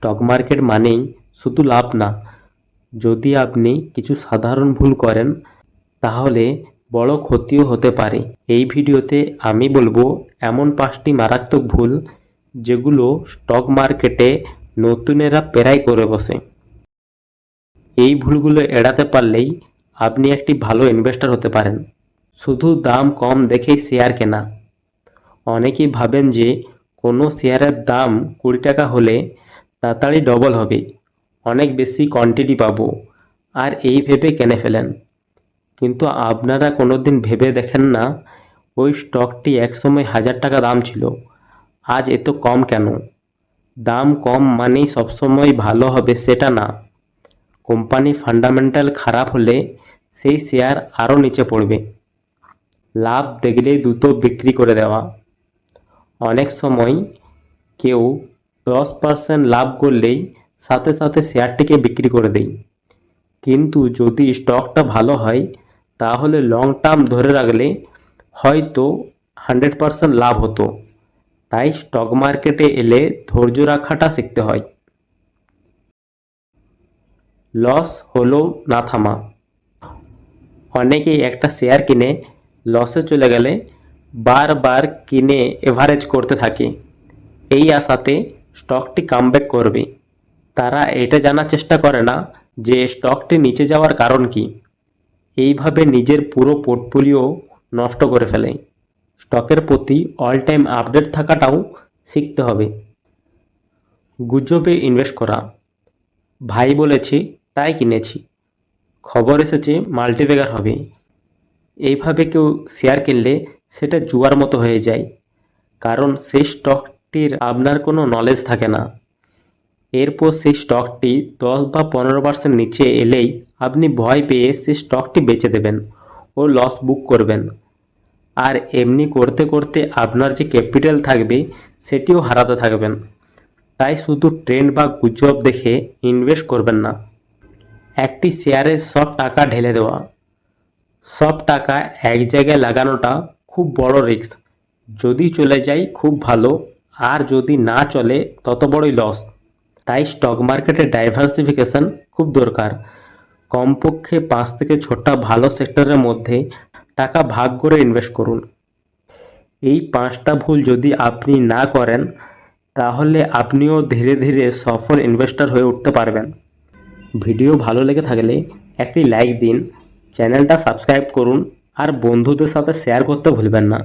Stock market মানেই শুধু লাভ না, যদি আপনি কিছু সাধারণ ভুল করেন তাহলে বড় ক্ষতিও হতে পারে। এই ভিডিওতে আমি বলবো এমন 5টি মারাত্মক ভুল যেগুলো স্টক মার্কেটে নতুনেরা প্রায় করে বসে। এই ভুলগুলো এড়াতে পারলেই আপনি একটি ভালো ইনভেস্টর হতে পারেন। শুধু দাম কম দেখেই শেয়ার কেনা। অনেকেই ভাবেন যে কোনো শেয়ারের দাম 20 টাকা হলে তাড়াতাড়ি ডবল হবে, অনেক বেশি কোয়ান্টিটি পাবো, আর এই ভেবে কিনে ফেলেন। কিন্তু আপনারা কোনোদিন ভেবে দেখেন না ওই স্টকটি একসময় 1000 টাকা দাম ছিল, আজ এত কম কেন? দাম কম মানেই সবসময় ভালো হবে সেটা না। কোম্পানির ফান্ডামেন্টাল খারাপ হলে সেই শেয়ার আরও নিচে পড়বে। লাভ দেখলেই দ্রুত বিক্রি করে দেওয়া। অনেক সময় কেউ 10% লাভ করলেই সাথে সাথে শেয়ারটিকে বিক্রি করে দেয়। কিন্তু যদি স্টকটা ভালো হয় তাহলে লং টার্ম ধরে রাখলে হয়তো 100% লাভ হতো। তাই স্টক মার্কেটে এলে ধৈর্য রাখাটা শিখতে হয়। লস হলেও না থামা। অনেকেই একটা শেয়ার কিনে লসে চলে গেলে বারবার কিনে এভারেজ করতে থাকে এই আশাতে স্টকটি কামব্যাক করবে। তারা এটা জানার চেষ্টা করে না যে স্টকটি নিচে যাওয়ার কারণ কি। এইভাবে নিজের পুরো পোর্টফোলিও নষ্ট করে ফেলে। স্টকের প্রতি অল টাইম আপডেট থাকাটাও শিখতে হবে। গুজবে ইনভেস্ট করা। ভাই বলেছে তাই কিনেছি, খবর এসেছে মাল্টিব্যাগার হবে, এইভাবে কেউ শেয়ার কিনলে সেটা জুয়ার মতো হয়ে যায়। কারণ সেই স্টকটির আপনার কোনো নলেজ থাকে না। এরপর সেই স্টকটি 10 বা 15% নিচে এলেই আপনি ভয় পেয়ে সেই স্টকটি বেচে দেবেন ও লস বুক করবেন। আর এমনি করতে করতে আপনার যে ক্যাপিটাল থাকবে সেটিও হারাতে থাকবেন। তাই শুধু ট্রেন্ড বা গুজব দেখে ইনভেস্ট করবেন না। একটি শেয়ারে সব টাকা ঢেলে দেওয়া। সব টাকা এক জায়গায় লাগানোটা খুব বড় রিস্ক। যদি চলে যায় খুব ভালো, আর যদি না চলে তত বড়ই লস। তাই স্টক মার্কেটে ডাইভার্সিফিকেশন খুব দরকার। কমপক্ষে 5 থেকে 6টা ভালো সেক্টরের মধ্যে টাকা ভাগ করে ইনভেস্ট করুন। এই 5টা ভুল যদি আপনি না করেন তাহলে আপনিও ধীরে ধীরে সফল ইনভেস্টর হয়ে উঠতে পারবেন। ভিডিও ভালো লেগে থাকলে একটি লাইক দিন, চ্যানেলটা সাবস্ক্রাইব করুন আর বন্ধুদের সাথে শেয়ার করতে ভুলবেন না।